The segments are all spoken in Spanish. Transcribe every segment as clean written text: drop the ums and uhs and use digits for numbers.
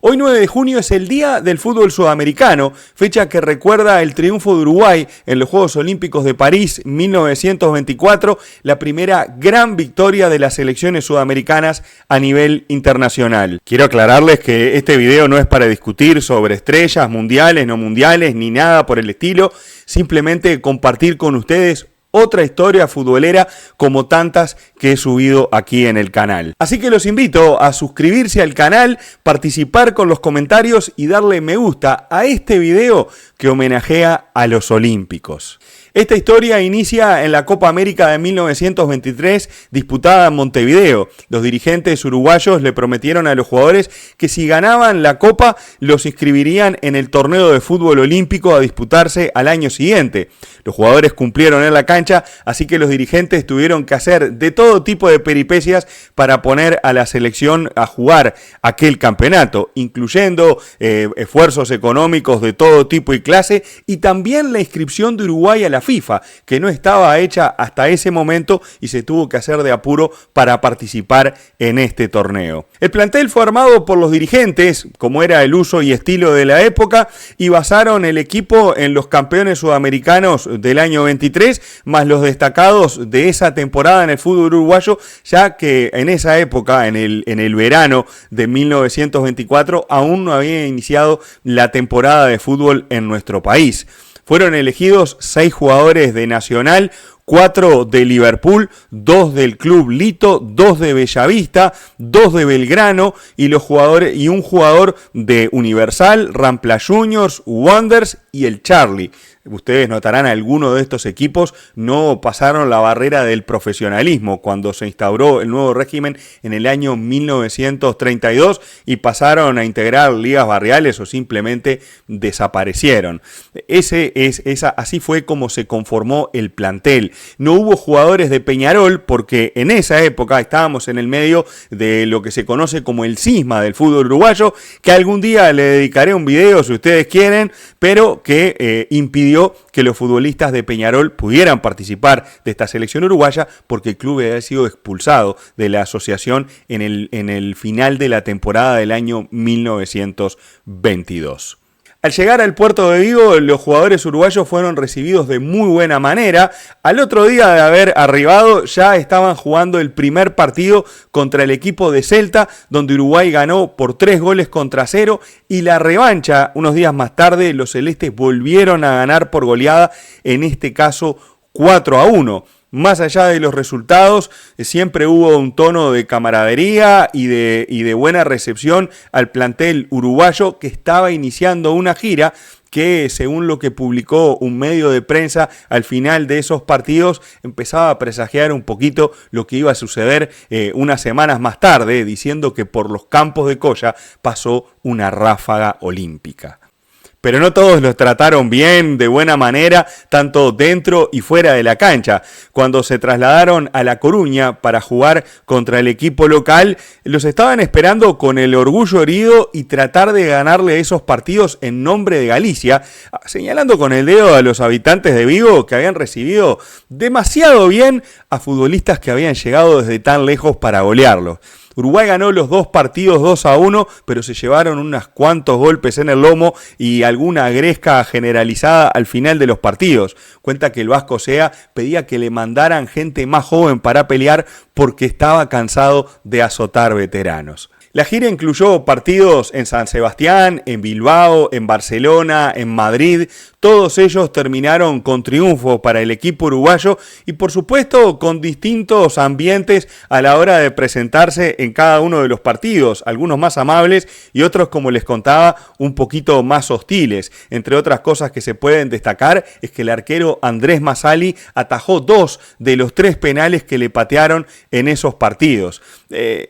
Hoy 9 de junio es el Día del Fútbol Sudamericano, fecha que recuerda el triunfo de Uruguay en los Juegos Olímpicos de París 1924, la primera gran victoria de las selecciones sudamericanas a nivel internacional. Quiero aclararles que este video no es para discutir sobre estrellas mundiales, no mundiales, ni nada por el estilo, simplemente compartir con ustedes otra historia futbolera como tantas que he subido aquí en el canal. Así que los invito a suscribirse al canal, participar con los comentarios y darle me gusta a este video que homenajea a los olímpicos. Esta historia inicia en la Copa América de 1923 disputada en Montevideo. Los dirigentes uruguayos le prometieron a los jugadores que si ganaban la Copa los inscribirían en el torneo de fútbol olímpico a disputarse al año siguiente. Los jugadores cumplieron en la cancha, así que los dirigentes tuvieron que hacer de todo tipo de peripecias para poner a la selección a jugar aquel campeonato, incluyendo esfuerzos económicos de todo tipo y clase y también la inscripción de Uruguay a la FIFA, que no estaba hecha hasta ese momento y se tuvo que hacer de apuro para participar en este torneo. El plantel fue armado por los dirigentes, como era el uso y estilo de la época, y basaron el equipo en los campeones sudamericanos del año 23, más los destacados de esa temporada en el fútbol uruguayo, ya que en esa época, en el verano de 1924, aún no había iniciado la temporada de fútbol en nuestro país. Fueron elegidos 6 jugadores de Nacional, 4 de Liverpool, 2 del Club Lito, 2 de Bellavista, 2 de Belgrano y un jugador de Universal, Rampla Juniors, Wanderers y el Charlie. Ustedes notarán, algunos de estos equipos no pasaron la barrera del profesionalismo cuando se instauró el nuevo régimen en el año 1932 y pasaron a integrar ligas barriales o simplemente desaparecieron. Así fue como se conformó el plantel. No hubo jugadores de Peñarol porque en esa época estábamos en el medio de lo que se conoce como el cisma del fútbol uruguayo, que algún día le dedicaré un video si ustedes quieren, pero que impidió que los futbolistas de Peñarol pudieran participar de esta selección uruguaya porque el club había sido expulsado de la asociación en el final de la temporada del año 1922. Al llegar al puerto de Vigo, los jugadores uruguayos fueron recibidos de muy buena manera. Al otro día de haber arribado, ya estaban jugando el primer partido contra el equipo de Celta, donde Uruguay ganó por 3-0, y la revancha, unos días más tarde, los celestes volvieron a ganar por goleada, en este caso 4-1. Más allá de los resultados, siempre hubo un tono de camaradería y de buena recepción al plantel uruguayo que estaba iniciando una gira que, según lo que publicó un medio de prensa al final de esos partidos, empezaba a presagiar un poquito lo que iba a suceder unas semanas más tarde, diciendo que por los campos de Coya pasó una ráfaga olímpica. Pero no todos los trataron bien, de buena manera, tanto dentro y fuera de la cancha. Cuando se trasladaron a La Coruña para jugar contra el equipo local, los estaban esperando con el orgullo herido y tratar de ganarle esos partidos en nombre de Galicia, señalando con el dedo a los habitantes de Vigo que habían recibido demasiado bien a futbolistas que habían llegado desde tan lejos para golearlos. Uruguay ganó los 2 partidos 2-1, pero se llevaron unos cuantos golpes en el lomo y alguna gresca generalizada al final de los partidos. Cuenta que el Vasco Sea pedía que le mandaran gente más joven para pelear porque estaba cansado de azotar veteranos. La gira incluyó partidos en San Sebastián, en Bilbao, en Barcelona, en Madrid. Todos ellos terminaron con triunfo para el equipo uruguayo y, por supuesto, con distintos ambientes a la hora de presentarse en cada uno de los partidos, algunos más amables y otros, como les contaba, un poquito más hostiles. Entre otras cosas que se pueden destacar es que el arquero Andrés Massali atajó 2 de los 3 penales que le patearon en esos partidos.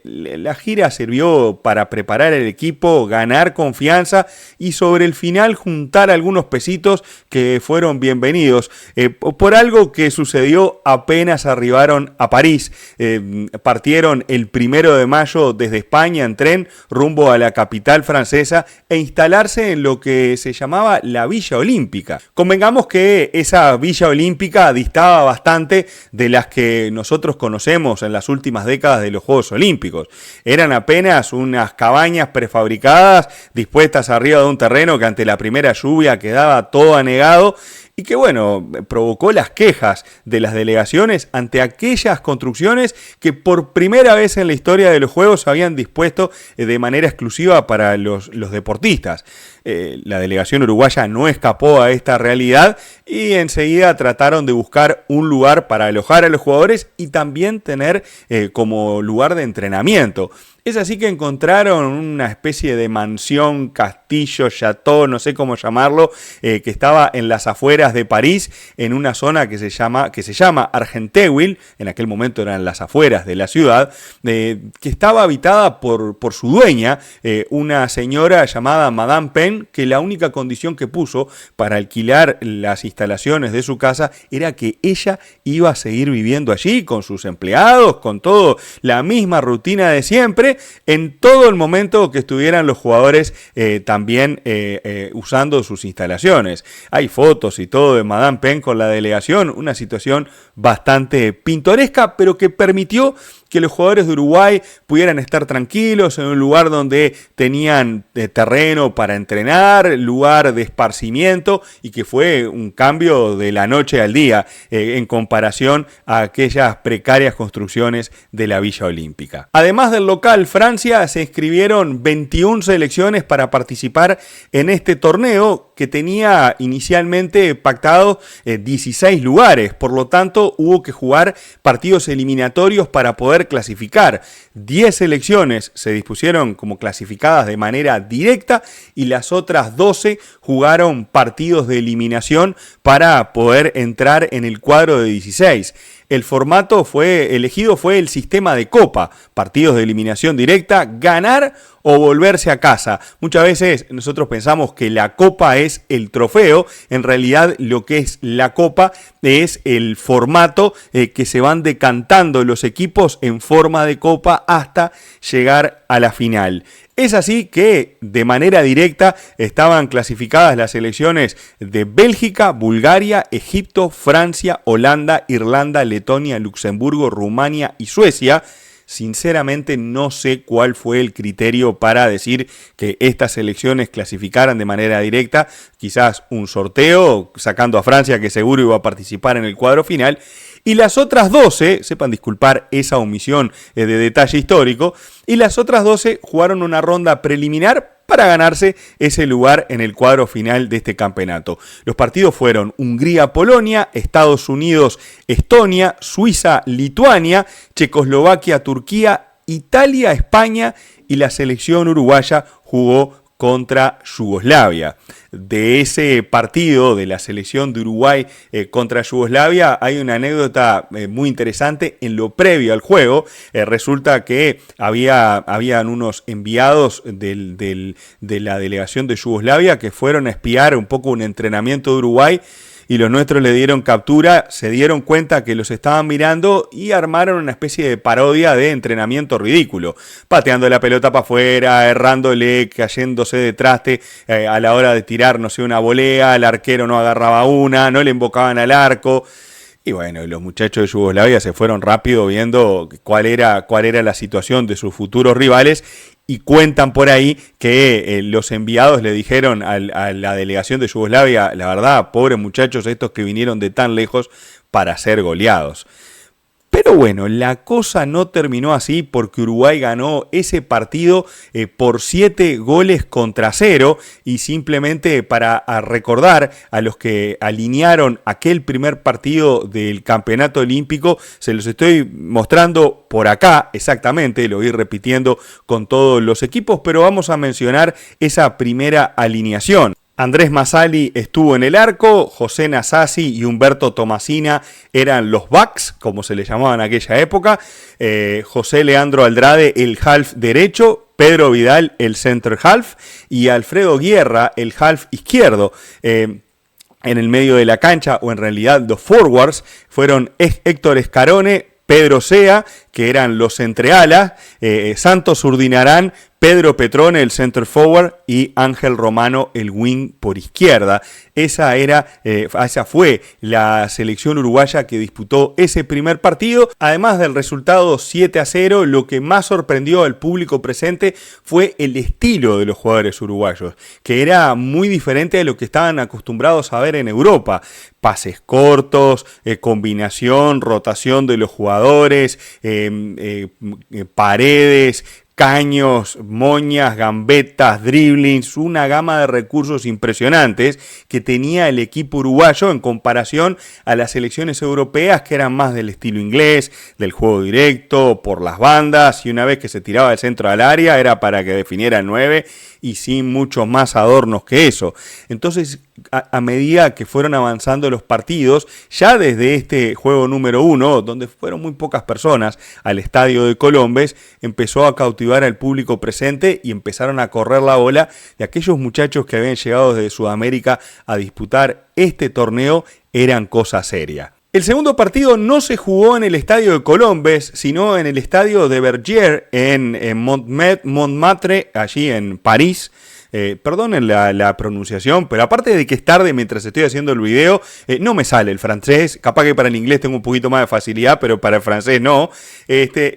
La gira sirvió para preparar el equipo, ganar confianza y sobre el final juntar algunos pesitos que fueron bienvenidos por algo que sucedió apenas arribaron a París. Partieron el 1 de mayo desde España en tren rumbo a la capital francesa e instalarse en lo que se llamaba la Villa Olímpica. Convengamos que esa Villa Olímpica distaba bastante de las que nosotros conocemos en las últimas décadas de los Juegos Olímpicos. Eran apenas tenías unas cabañas prefabricadas dispuestas arriba de un terreno que ante la primera lluvia quedaba todo anegado y que, bueno, provocó las quejas de las delegaciones ante aquellas construcciones que por primera vez en la historia de los Juegos se habían dispuesto de manera exclusiva para los deportistas. La delegación uruguaya no escapó a esta realidad y enseguida trataron de buscar un lugar para alojar a los jugadores y también tener como lugar de entrenamiento. Es así que encontraron una especie de mansión, castillo, chateau, no sé cómo llamarlo, que estaba en las afueras de París, en una zona que se llama Argenteuil, en aquel momento eran las afueras de la ciudad, que estaba habitada por su dueña, una señora llamada Madame Pen, que la única condición que puso para alquilar las instalaciones de su casa era que ella iba a seguir viviendo allí con sus empleados, con todo la misma rutina de siempre, en todo el momento que estuvieran los jugadores también usando sus instalaciones. Hay fotos y todo de Madame Pen con la delegación, una situación bastante pintoresca, pero que permitió que los jugadores de Uruguay pudieran estar tranquilos en un lugar donde tenían terreno para entrenar, lugar de esparcimiento, y que fue un cambio de la noche al día en comparación a aquellas precarias construcciones de la Villa Olímpica. Además del local Francia, se inscribieron 21 selecciones para participar en este torneo que tenía inicialmente pactado 16 lugares, por lo tanto hubo que jugar partidos eliminatorios para poder clasificar. 10 selecciones se dispusieron como clasificadas de manera directa y las otras 12 jugaron partidos de eliminación para poder entrar en el cuadro de 16. El formato elegido fue el sistema de copa, partidos de eliminación directa, ganar o volverse a casa. Muchas veces nosotros pensamos que la copa es el trofeo, en realidad lo que es la copa es el formato que se van decantando los equipos en forma de copa hasta llegar a la final. Es así que de manera directa estaban clasificadas las selecciones de Bélgica, Bulgaria, Egipto, Francia, Holanda, Irlanda, Letonia, Luxemburgo, Rumania y Suecia. Sinceramente no sé cuál fue el criterio para decir que estas selecciones clasificaran de manera directa, quizás un sorteo sacando a Francia que seguro iba a participar en el cuadro final, y las otras 12, sepan disculpar esa omisión de detalle histórico, y las otras 12 jugaron una ronda preliminar para ganarse ese lugar en el cuadro final de este campeonato. Los partidos fueron Hungría-Polonia, Estados Unidos-Estonia, Suiza-Lituania, Checoslovaquia-Turquía, Italia-España y la selección uruguaya jugó contra Yugoslavia. De ese partido de la selección de Uruguay contra Yugoslavia hay una anécdota muy interesante en lo previo al juego. Resulta que habían unos enviados de la delegación de Yugoslavia que fueron a espiar un poco un entrenamiento de Uruguay, y los nuestros le dieron captura, se dieron cuenta que los estaban mirando y armaron una especie de parodia de entrenamiento ridículo, pateando la pelota para afuera, errándole, cayéndose de traste a la hora de tirar, no sé, una volea, el arquero no agarraba una, no le invocaban al arco. Y bueno, los muchachos de Yugoslavia se fueron rápido viendo cuál era la situación de sus futuros rivales, y cuentan por ahí que los enviados le dijeron a la delegación de Yugoslavia: la verdad, pobres muchachos estos que vinieron de tan lejos para ser goleados. Pero bueno, la cosa no terminó así, porque Uruguay ganó ese partido por 7-0, y simplemente para recordar a los que alinearon aquel primer partido del campeonato olímpico, se los estoy mostrando por acá exactamente, lo voy repitiendo con todos los equipos, pero vamos a mencionar esa primera alineación. Andrés Massali estuvo en el arco, José Nasasi y Humberto Tomasina eran los backs, como se les llamaba en aquella época, José Leandro Andrade el half derecho, Pedro Vidal el center half y Alfredo Guerra el half izquierdo. En el medio de la cancha, o en realidad los forwards, fueron Héctor Escarone, Pedro Sea, que eran los entrealas, Santos Urdinarán, Pedro Petrone, el center forward, y Ángel Romano, el wing por izquierda. Esa fue la selección uruguaya que disputó ese primer partido. Además del resultado 7-0, lo que más sorprendió al público presente fue el estilo de los jugadores uruguayos, que era muy diferente a lo que estaban acostumbrados a ver en Europa. Pases cortos, combinación, rotación de los jugadores, paredes, caños, moñas, gambetas, driblings, una gama de recursos impresionantes que tenía el equipo uruguayo en comparación a las selecciones europeas que eran más del estilo inglés, del juego directo, por las bandas, y una vez que se tiraba del centro al área era para que definiera el 9 y sin muchos más adornos que eso. Entonces, a medida que fueron avanzando los partidos, ya desde este juego número 1, donde fueron muy pocas personas al estadio de Colombes, empezó a cautivar al público presente y empezaron a correr la bola de aquellos muchachos que habían llegado desde Sudamérica a disputar este torneo, eran cosa seria. El segundo partido no se jugó en el estadio de Colombes, sino en el estadio de Vergier en Montmartre, allí en París. Perdonen la pronunciación, pero aparte de que es tarde mientras estoy haciendo el video, no me sale el francés. Capaz que para el inglés tengo un poquito más de facilidad, pero para el francés no.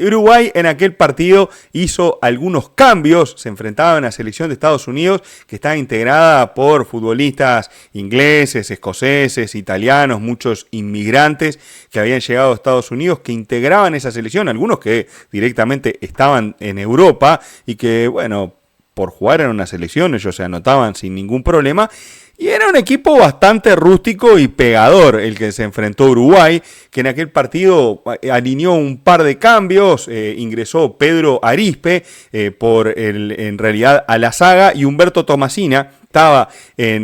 Uruguay en aquel partido hizo algunos cambios. Se enfrentaba a una selección de Estados Unidos que estaba integrada por futbolistas ingleses, escoceses, italianos, muchos inmigrantes que habían llegado a Estados Unidos, que integraban esa selección, algunos que directamente estaban en Europa y que, bueno, por jugar en una selección ellos se anotaban sin ningún problema, y era un equipo bastante rústico y pegador el que se enfrentó a Uruguay, que en aquel partido alineó un par de cambios. Ingresó Pedro Arispe en realidad a la zaga, y Humberto Tomasina estaba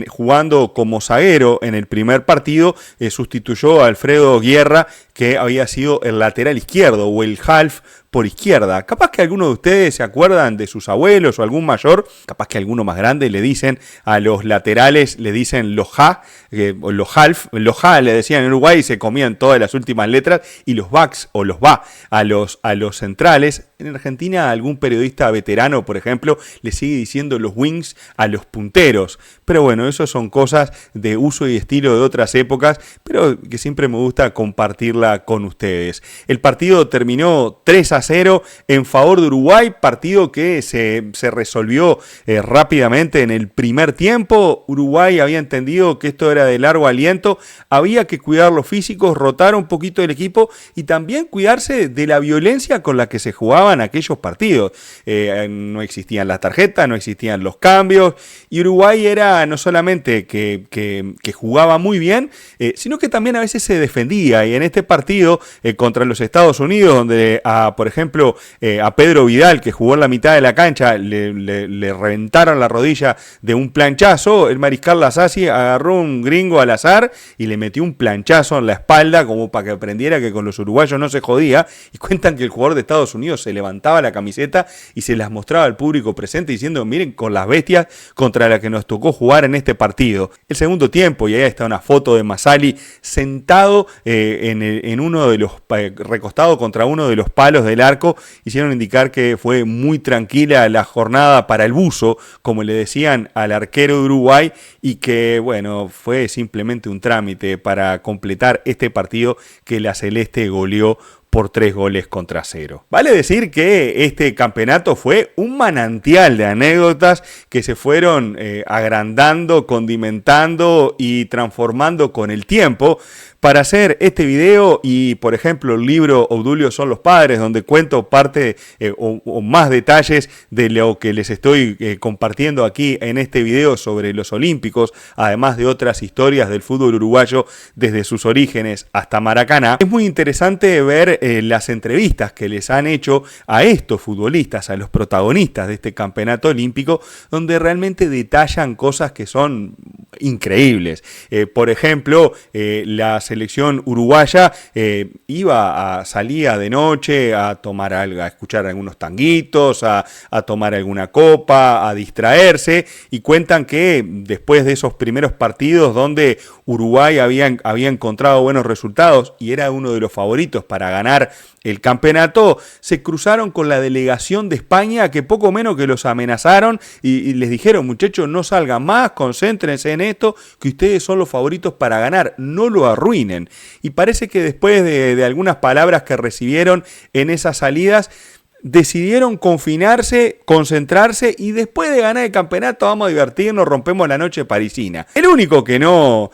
jugando como zaguero en el primer partido, sustituyó a Alfredo Guerra, que había sido el lateral izquierdo o el half por izquierda. Capaz que algunos de ustedes se acuerdan de sus abuelos o algún mayor, capaz que alguno más grande le dicen a los laterales, le dicen los ja, los half, los ja le decían en Uruguay y se comían todas las últimas letras, y los backs o los va a los centrales. En Argentina algún periodista veterano, por ejemplo, le sigue diciendo los wings a los punteros. Pero bueno, eso son cosas de uso y estilo de otras épocas, pero que siempre me gusta compartirla con ustedes. El partido terminó 3-0 en favor de Uruguay, partido que se resolvió rápidamente en el primer tiempo. Uruguay había entendido que esto era de largo aliento, había que cuidar los físicos, rotar un poquito el equipo y también cuidarse de la violencia con la que se jugaban aquellos partidos. No existían las tarjetas, no existían los cambios, y Uruguay era no solamente que jugaba muy bien, sino que también a veces se defendía, y en este partido contra los Estados Unidos, donde por ejemplo a Pedro Vidal, que jugó en la mitad de la cancha, le reventaron la rodilla de un planchazo, el mariscal Lasasi agarró un gringo al azar y le metió un planchazo en la espalda como para que aprendiera que con los uruguayos no se jodía, y cuentan que el jugador de Estados Unidos se levantaba la camiseta y se las mostraba al público presente diciendo: miren con las bestias contra las que nos tocó jugar en este partido. El segundo tiempo, y ahí está una foto de Masali sentado en uno de los recostado contra uno de los palos del arco, hicieron indicar que fue muy tranquila la jornada para el buzo, como le decían al arquero de Uruguay, y que bueno, fue simplemente un trámite para completar este partido que la Celeste goleó por 3-0. Vale decir que este campeonato fue un manantial de anécdotas que se fueron agrandando, condimentando y transformando con el tiempo. Para hacer este video y, por ejemplo, el libro Obdulio son los padres, donde cuento parte o más detalles de lo que les estoy compartiendo aquí en este video sobre los Olímpicos, además de otras historias del fútbol uruguayo desde sus orígenes hasta Maracaná, es muy interesante ver las entrevistas que les han hecho a estos futbolistas, a los protagonistas de este campeonato olímpico, donde realmente detallan cosas que son increíbles. Por ejemplo, la selección uruguaya salía de noche a tomar algo, a escuchar algunos tanguitos, a tomar alguna copa, a distraerse, y cuentan que después de esos primeros partidos donde Uruguay había encontrado buenos resultados y era uno de los favoritos para ganar el campeonato, se cruzaron con la delegación de España, que poco menos que los amenazaron y les dijeron: muchachos, no salgan más, concéntrense en esto, que ustedes son los favoritos para ganar, no lo arruinen. Y parece que después de algunas palabras que recibieron en esas salidas, decidieron confinarse, concentrarse, y después de ganar el campeonato vamos a divertirnos, rompemos la noche parisina. El único que no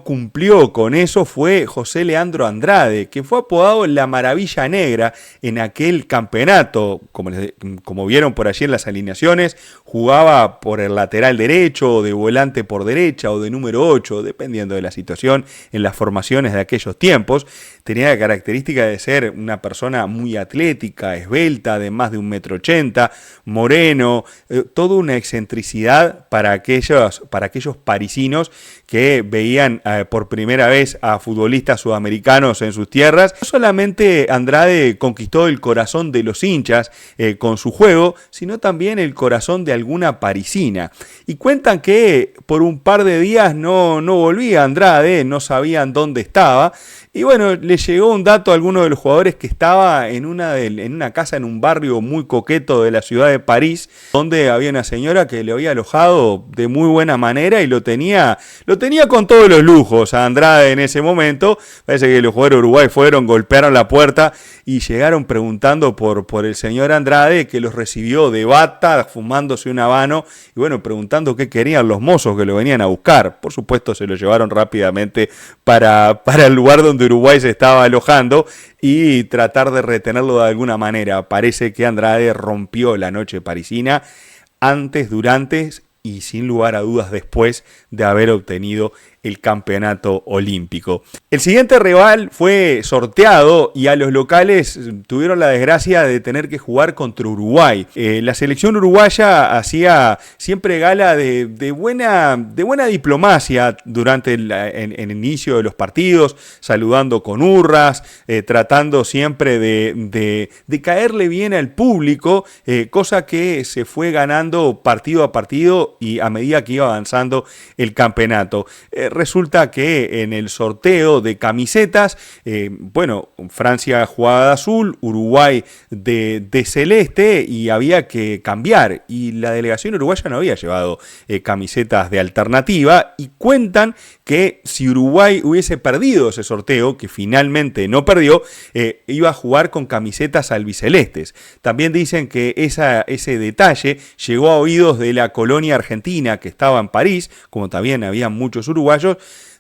cumplió con eso fue José Leandro Andrade, que fue apodado La Maravilla Negra en aquel campeonato. Como vieron por allí en las alineaciones, jugaba por el lateral derecho, o de volante por derecha, o de número 8, dependiendo de la situación en las formaciones de aquellos tiempos. Tenía la característica de ser una persona muy atlética, esbelta, de más de 1,80 m, moreno, toda una excentricidad para aquellos parisinos que veían por primera vez a futbolistas sudamericanos en sus tierras. No solamente Andrade conquistó el corazón de los hinchas con su juego, sino también el corazón de alguna parisina. Y cuentan que por un par de días no volvía Andrade, no sabían dónde estaba. Y bueno, le llegó un dato a alguno de los jugadores que estaba en una casa en un barrio muy coqueto de la ciudad de París, donde había una señora que le había alojado de muy buena manera y lo tenía con todos los lujos a Andrade en ese momento. Parece que los jugadores de Uruguay fueron, golpearon la puerta y llegaron preguntando por el señor Andrade, que los recibió de bata, fumándose un habano, y bueno, preguntando qué querían los mozos que lo venían a buscar. Por supuesto, se lo llevaron rápidamente para el lugar donde Uruguay se estaba alojando y tratar de retenerlo de alguna manera. Parece que Andrade rompió la noche parisina antes, durante y sin lugar a dudas después de haber obtenido el campeonato olímpico. El siguiente rival fue sorteado y a los locales tuvieron la desgracia de tener que jugar contra Uruguay. La selección uruguaya hacía siempre gala de buena diplomacia durante el inicio de los partidos, saludando con hurras, tratando siempre de caerle bien al público, cosa que se fue ganando partido a partido y a medida que iba avanzando el campeonato. Resulta que en el sorteo de camisetas, Francia jugaba de azul, Uruguay de celeste, y había que cambiar. Y la delegación uruguaya no había llevado camisetas de alternativa, y cuentan que si Uruguay hubiese perdido ese sorteo, que finalmente no perdió, iba a jugar con camisetas albicelestes. También dicen que ese detalle llegó a oídos de la colonia argentina que estaba en París, como también había muchos uruguayos,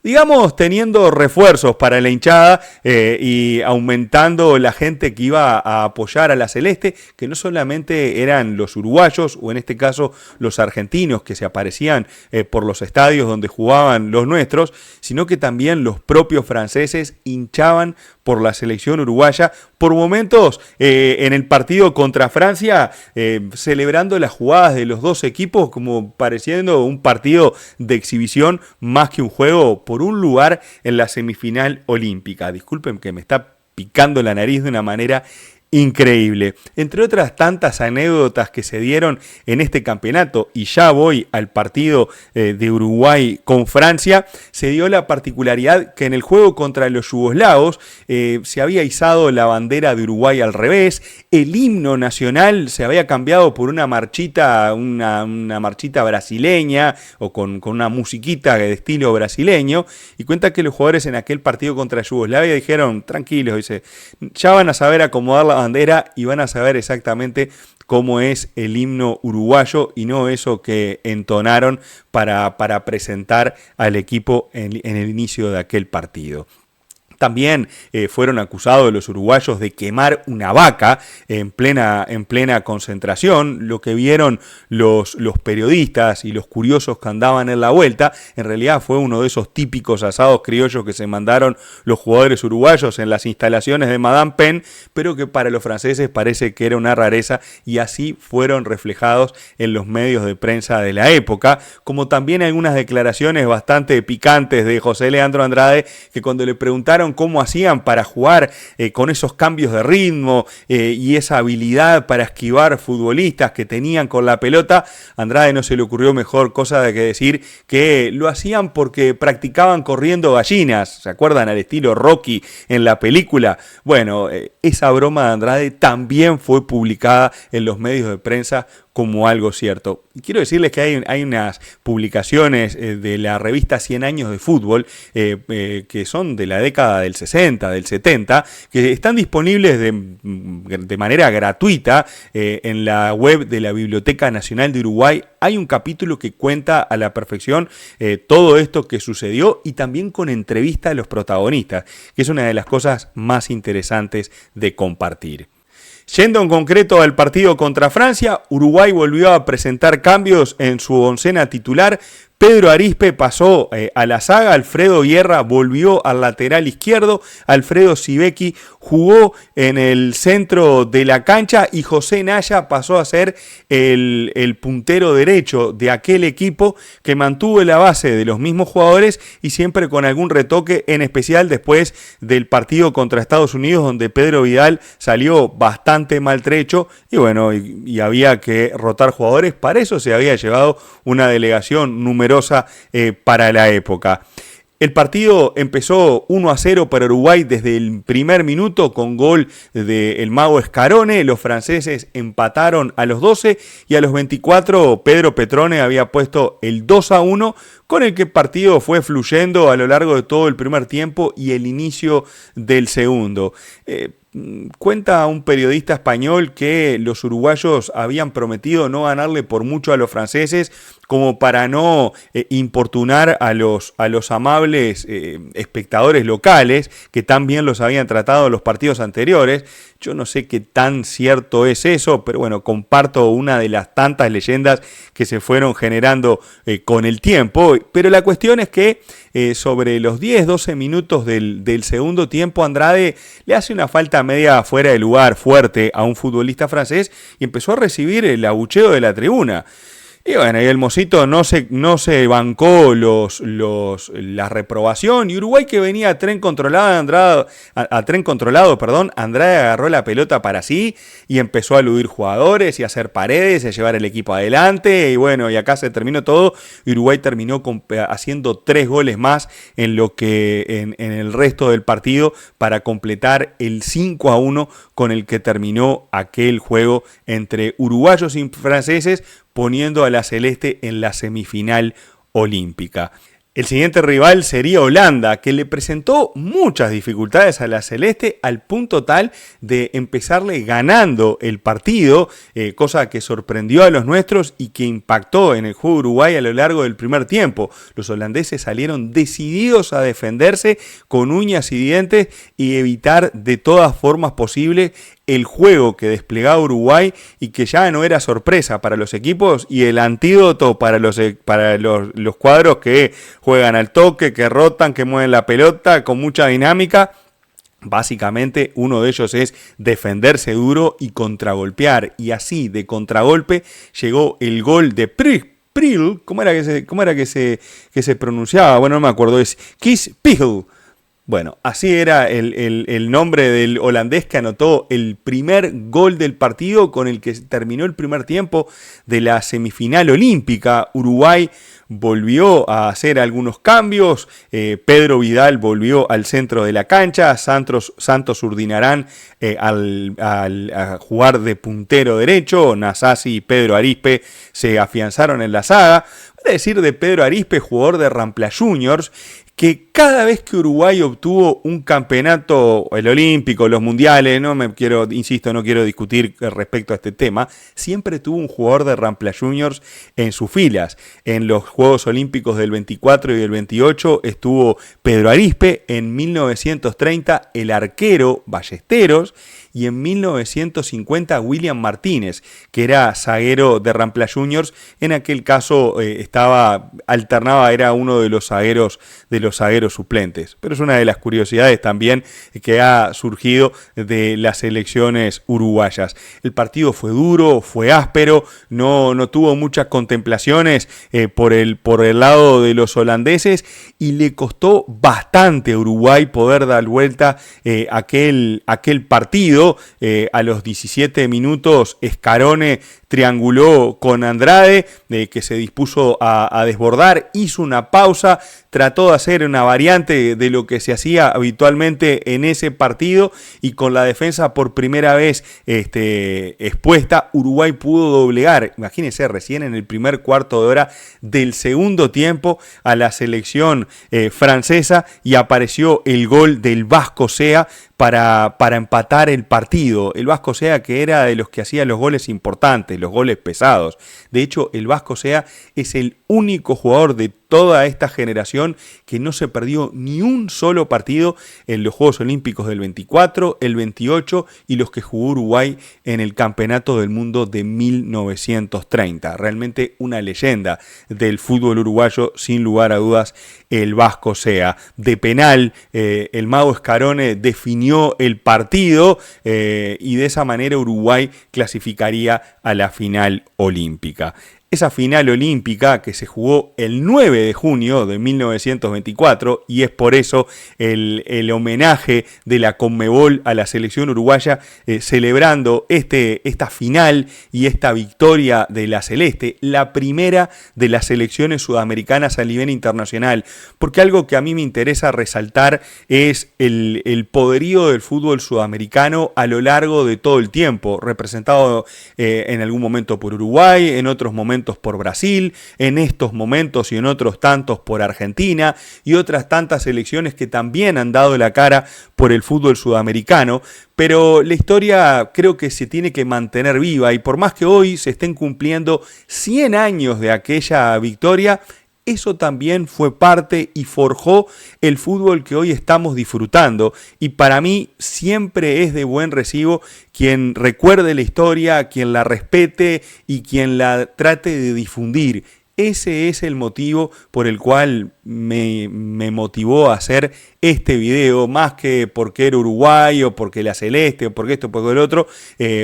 digamos, teniendo refuerzos para la hinchada y aumentando la gente que iba a apoyar a la celeste, que no solamente eran los uruguayos, o en este caso los argentinos que se aparecían por los estadios donde jugaban los nuestros, sino que también los propios franceses hinchaban por la selección uruguaya. Por momentos en el partido contra Francia, celebrando las jugadas de los dos equipos como pareciendo un partido de exhibición más que un juego por un lugar en la semifinal olímpica. Disculpen que me está picando la nariz de una manera increíble. Entre otras tantas anécdotas que se dieron en este campeonato, y ya voy al partido de Uruguay con Francia, se dio la particularidad que en el juego contra los yugoslavos se había izado la bandera de Uruguay al revés, el himno nacional se había cambiado por una marchita, una marchita brasileña, o con una musiquita de estilo brasileño, y cuenta que los jugadores en aquel partido contra Yugoslavia dijeron: tranquilos, dice, ya van a saber acomodar la bandera y van a saber exactamente cómo es el himno uruguayo, y no eso que entonaron para presentar al equipo en el inicio de aquel partido. También fueron acusados los uruguayos de quemar una vaca en plena concentración. Lo que vieron los periodistas y los curiosos que andaban en la vuelta, en realidad fue uno de esos típicos asados criollos que se mandaron los jugadores uruguayos en las instalaciones de Madame Pen, pero que para los franceses parece que era una rareza, y así fueron reflejados en los medios de prensa de la época, como también algunas declaraciones bastante picantes de José Leandro Andrade, que cuando le preguntaron cómo hacían para jugar con esos cambios de ritmo y esa habilidad para esquivar futbolistas que tenían con la pelota, Andrade no se le ocurrió mejor cosa de que decir que lo hacían porque practicaban corriendo gallinas. ¿Se acuerdan al estilo Rocky en la película? Bueno, esa broma de Andrade también fue publicada en los medios de prensa como algo cierto. Y quiero decirles que hay unas publicaciones de la revista 100 años de fútbol que son de la década del 60, del 70, que están disponibles de manera gratuita en la web de la Biblioteca Nacional de Uruguay. Hay un capítulo que cuenta a la perfección todo esto que sucedió, y también con entrevista a los protagonistas, que es una de las cosas más interesantes de compartir. Yendo en concreto al partido contra Francia, Uruguay volvió a presentar cambios en su oncena titular. Pedro Arizpe pasó a la zaga, Alfredo Guerra volvió al lateral izquierdo, Alfredo Sibeki jugó en el centro de la cancha y José Naya pasó a ser el puntero derecho de aquel equipo, que mantuvo la base de los mismos jugadores y siempre con algún retoque, en especial después del partido contra Estados Unidos, donde Pedro Vidal salió bastante maltrecho y bueno, y había que rotar jugadores. Para eso se había llevado una delegación numerosa para la época. El partido empezó 1-0 para Uruguay desde el primer minuto con gol del mago Scarone. Los franceses empataron a los 12 y a los 24 Pedro Petrone había puesto el 2-1, con el que el partido fue fluyendo a lo largo de todo el primer tiempo y el inicio del segundo. Cuenta un periodista español que los uruguayos habían prometido no ganarle por mucho a los franceses, como para no importunar a los amables espectadores locales, que tan bien los habían tratado en los partidos anteriores. Yo no sé qué tan cierto es eso, pero bueno, comparto una de las tantas leyendas que se fueron generando con el tiempo. Pero la cuestión es que sobre los 10-12 minutos del segundo tiempo, Andrade le hace una falta media fuera de lugar fuerte a un futbolista francés y empezó a recibir el abucheo de la tribuna. Y bueno, y el mocito no se bancó la reprobación, y Uruguay, que venía a tren controlado, Andrade agarró la pelota para sí y empezó a eludir jugadores y a hacer paredes y a llevar el equipo adelante, y bueno, y acá se terminó todo. Uruguay terminó haciendo 3 goles más en el resto del partido para completar el 5-1 con el que terminó aquel juego entre uruguayos y franceses, poniendo a la celeste en la semifinal olímpica. El siguiente rival sería Holanda, que le presentó muchas dificultades a la celeste al punto tal de empezarle ganando el partido, cosa que sorprendió a los nuestros y que impactó en el juego de Uruguay a lo largo del primer tiempo. Los holandeses salieron decididos a defenderse con uñas y dientes y evitar de todas formas posibles el juego que desplegaba Uruguay, y que ya no era sorpresa para los equipos y el antídoto para los cuadros que juegan al toque, que rotan, que mueven la pelota con mucha dinámica. Básicamente uno de ellos es defenderse duro y contragolpear, y así de contragolpe llegó el gol de Pril. ¿Cómo era que se pronunciaba? Bueno, no me acuerdo, es Kees Pijl. Bueno, así era el nombre del holandés que anotó el primer gol del partido, con el que terminó el primer tiempo de la semifinal olímpica. Uruguay volvió a hacer algunos cambios. Pedro Vidal volvió al centro de la cancha. Santos Urdinarán a jugar de puntero derecho. Nasasi y Pedro Arizpe se afianzaron en la zaga. Es decir, de Pedro Arizpe, jugador de Rampla Juniors, que Cada vez que Uruguay obtuvo un campeonato, el olímpico, los mundiales, insisto, no quiero discutir respecto a este tema, siempre tuvo un jugador de Rampla Juniors en sus filas. En los Juegos Olímpicos del 24 y del 28 estuvo Pedro Arispe, en 1930 el arquero Ballesteros, y en 1950 William Martínez, que era zaguero de Rampla Juniors. En aquel caso alternaba, era uno de los zagueros suplentes. Pero es una de las curiosidades también que ha surgido de las selecciones uruguayas. El partido fue duro, fue áspero, no tuvo muchas contemplaciones por el lado de los holandeses, y le costó bastante a Uruguay poder dar vuelta aquel partido. A los 17 minutos Scarone trianguló con Andrade, que se dispuso a desbordar, hizo una pausa, trató de hacer una variante de lo que se hacía habitualmente en ese partido, y con la defensa por primera vez expuesta, Uruguay pudo doblegar, imagínense, recién en el primer cuarto de hora del segundo tiempo, a la selección francesa, y apareció el gol del Vasco Sea para empatar el partido. El Vasco Sea, que era de los que hacía los goles importantes, los goles pesados. De hecho, el Vasco Sea es el único jugador de toda esta generación que no se perdió ni un solo partido en los Juegos Olímpicos del 24, el 28 y los que jugó Uruguay en el Campeonato del Mundo de 1930. Realmente una leyenda del fútbol uruguayo, sin lugar a dudas, el Vasco Sea. De penal, el mago Scarone definió el partido, y de esa manera Uruguay clasificaría a la final olímpica. Esa final olímpica que se jugó el 9 de junio de 1924, y es por eso el homenaje de la Conmebol a la selección uruguaya, celebrando esta final y esta victoria de la Celeste, la primera de las selecciones sudamericanas a nivel internacional. Porque algo que a mí me interesa resaltar es el poderío del fútbol sudamericano a lo largo de todo el tiempo, representado en algún momento por Uruguay, en otros momentos por Brasil, en estos momentos y en otros tantos por Argentina, y otras tantas selecciones que también han dado la cara por el fútbol sudamericano. Pero la historia creo que se tiene que mantener viva, y por más que hoy se estén cumpliendo 100 años de aquella victoria, eso también fue parte y forjó el fútbol que hoy estamos disfrutando. Y para mí siempre es de buen recibo quien recuerde la historia, quien la respete y quien la trate de difundir. Ese es el motivo por el cual me motivó a hacer este video, más que porque era Uruguay, o porque la Celeste, o porque esto, o porque el otro,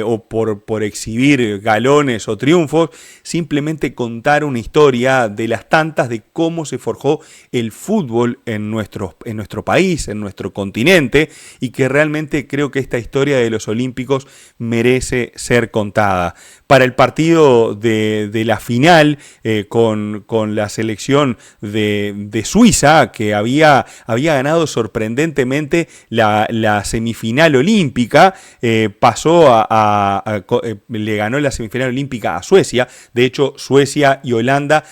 o por exhibir galones o triunfos. Simplemente contar una historia de las tantas de cómo se forjó el fútbol en nuestro país, en nuestro continente, y que realmente creo que esta historia de los Olímpicos merece ser contada. Para el partido de la final, con la selección de Suiza, que había ganado sorprendentemente la semifinal olímpica, le ganó la semifinal olímpica a Suecia. De hecho, Suecia y Holanda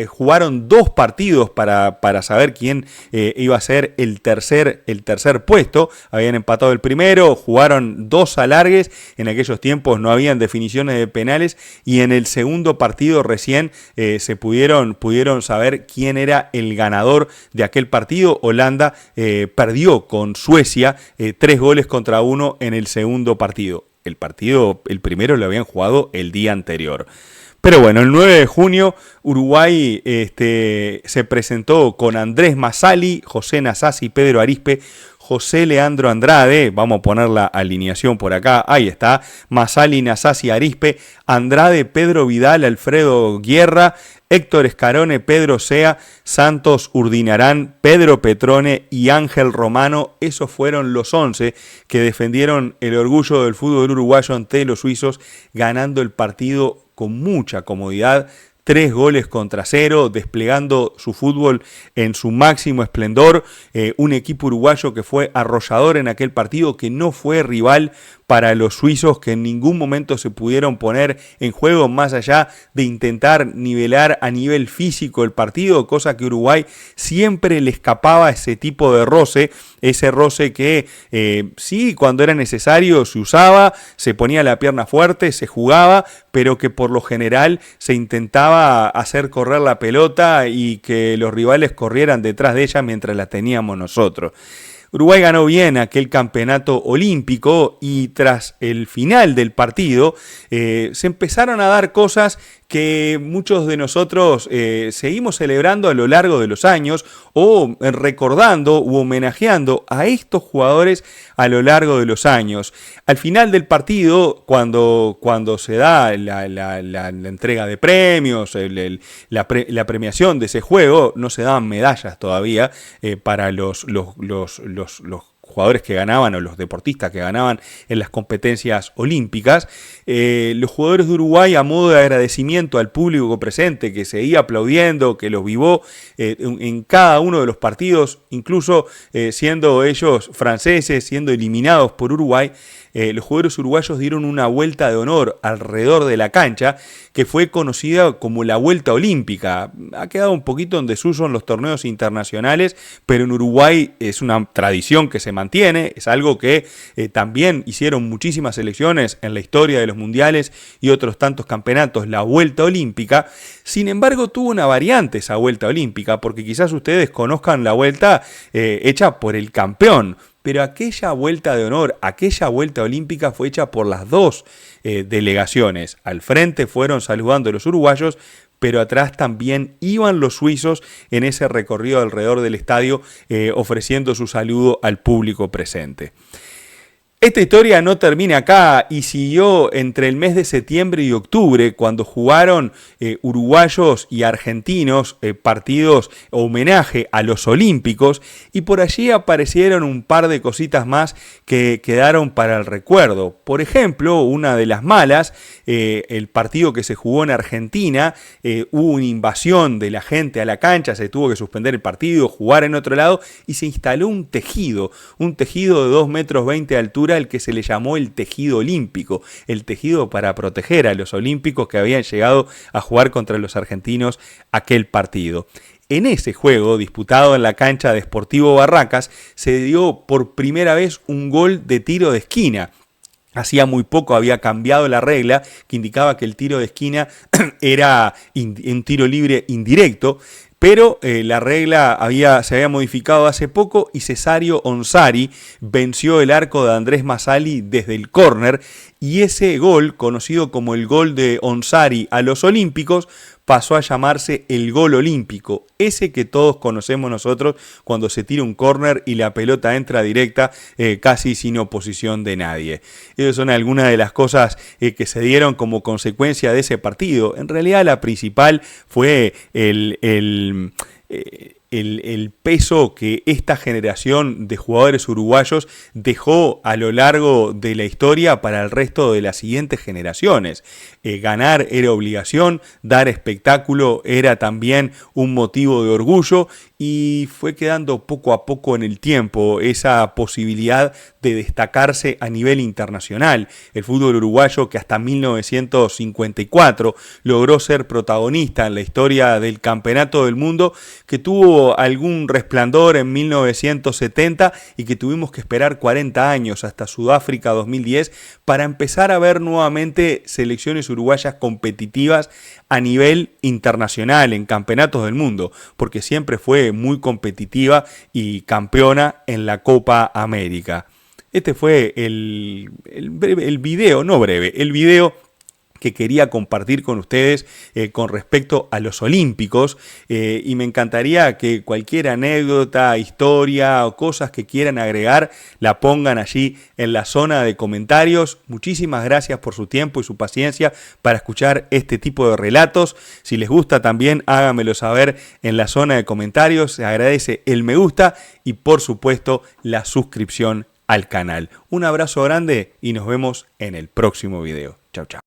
jugaron 2 partidos para saber quién iba a ser el tercer puesto. Habían empatado el primero, jugaron 2 alargues, en aquellos tiempos no habían definiciones de penales, y en el segundo partido recién se pudieron saber quién era el ganador de aquel partido. Holanda perdió con Suecia 3-1 en el segundo partido. El primero lo habían jugado el día anterior. Pero bueno, el 9 de junio Uruguay se presentó con Andrés Massali, José Nasazzi, Pedro Arispe, José Leandro Andrade. Vamos a poner la alineación por acá, ahí está: Massali, Nasazzi, Arispe, Andrade, Pedro Vidal, Alfredo Guerra, Héctor Scarone, Pedro Sea, Santos Urdinarán, Pedro Petrone y Ángel Romano. Esos fueron los 11 que defendieron el orgullo del fútbol uruguayo ante los suizos, ganando el partido con mucha comodidad, 3-0, desplegando su fútbol en su máximo esplendor. Un equipo uruguayo que fue arrollador en aquel partido, que no fue rival para los suizos, que en ningún momento se pudieron poner en juego más allá de intentar nivelar a nivel físico el partido, cosa que Uruguay siempre le escapaba a ese tipo de roce, ese roce que sí, cuando era necesario se usaba, se ponía la pierna fuerte, se jugaba, pero que por lo general se intentaba hacer correr la pelota y que los rivales corrieran detrás de ella mientras la teníamos nosotros. Uruguay ganó bien aquel campeonato olímpico y tras el final del partido se empezaron a dar cosas que muchos de nosotros seguimos celebrando a lo largo de los años o recordando u homenajeando a estos jugadores a lo largo de los años. Al final del partido, cuando se da la entrega de premios, la premiación de ese juego, no se daban medallas todavía para los jugadores que ganaban o los deportistas que ganaban en las competencias olímpicas. Los jugadores de Uruguay, a modo de agradecimiento al público presente que seguía aplaudiendo, que los vivó en cada uno de los partidos, incluso siendo ellos franceses, siendo eliminados por Uruguay, los jugadores uruguayos dieron una vuelta de honor alrededor de la cancha que fue conocida como la Vuelta Olímpica. Ha quedado un poquito en desuso en los torneos internacionales, pero en Uruguay es una tradición que se mantiene, es algo que también hicieron muchísimas selecciones en la historia de los mundiales y otros tantos campeonatos, la Vuelta Olímpica. Sin embargo, tuvo una variante esa Vuelta Olímpica, porque quizás ustedes conozcan la vuelta hecha por el campeón, pero aquella vuelta de honor, aquella vuelta olímpica fue hecha por las dos delegaciones. Al frente fueron saludando a los uruguayos, pero atrás también iban los suizos en ese recorrido alrededor del estadio ofreciendo su saludo al público presente. Esta historia no termina acá y siguió entre el mes de septiembre y octubre, cuando jugaron uruguayos y argentinos partidos homenaje a los olímpicos, y por allí aparecieron un par de cositas más que quedaron para el recuerdo. Por ejemplo, una de las malas, el partido que se jugó en Argentina, hubo una invasión de la gente a la cancha, se tuvo que suspender el partido, jugar en otro lado, y se instaló un tejido de 2,20 metros de altura, el que se le llamó el tejido olímpico, el tejido para proteger a los olímpicos que habían llegado a jugar contra los argentinos aquel partido. En ese juego, disputado en la cancha de Sportivo Barracas, se dio por primera vez un gol de tiro de esquina. Hacía muy poco había cambiado la regla que indicaba que el tiro de esquina era un tiro libre indirecto, pero la regla se había modificado hace poco y Cesario Onsari venció el arco de Andrés Massali desde el córner, y ese gol, conocido como el gol de Onsari a los olímpicos, pasó a llamarse el gol olímpico, ese que todos conocemos nosotros cuando se tira un córner y la pelota entra directa casi sin oposición de nadie. Esas son algunas de las cosas que se dieron como consecuencia de ese partido. En realidad la principal fue el peso que esta generación de jugadores uruguayos dejó a lo largo de la historia para el resto de las siguientes generaciones. Ganar era obligación, dar espectáculo era también un motivo de orgullo, y fue quedando poco a poco en el tiempo esa posibilidad de destacarse a nivel internacional. El fútbol uruguayo, que hasta 1954 logró ser protagonista en la historia del Campeonato del Mundo, que tuvo algún resplandor en 1970 y que tuvimos que esperar 40 años hasta Sudáfrica 2010 para empezar a ver nuevamente selecciones uruguayas competitivas a nivel internacional en campeonatos del mundo, porque siempre fue muy competitiva y campeona en la Copa América. Este fue el video, no breve, el video que quería compartir con ustedes con respecto a los olímpicos, y me encantaría que cualquier anécdota, historia o cosas que quieran agregar la pongan allí en la zona de comentarios. Muchísimas gracias por su tiempo y su paciencia para escuchar este tipo de relatos. Si les gusta también háganmelo saber en la zona de comentarios. Se agradece el me gusta y por supuesto la suscripción al canal. Un abrazo grande y nos vemos en el próximo video. Chau, chau.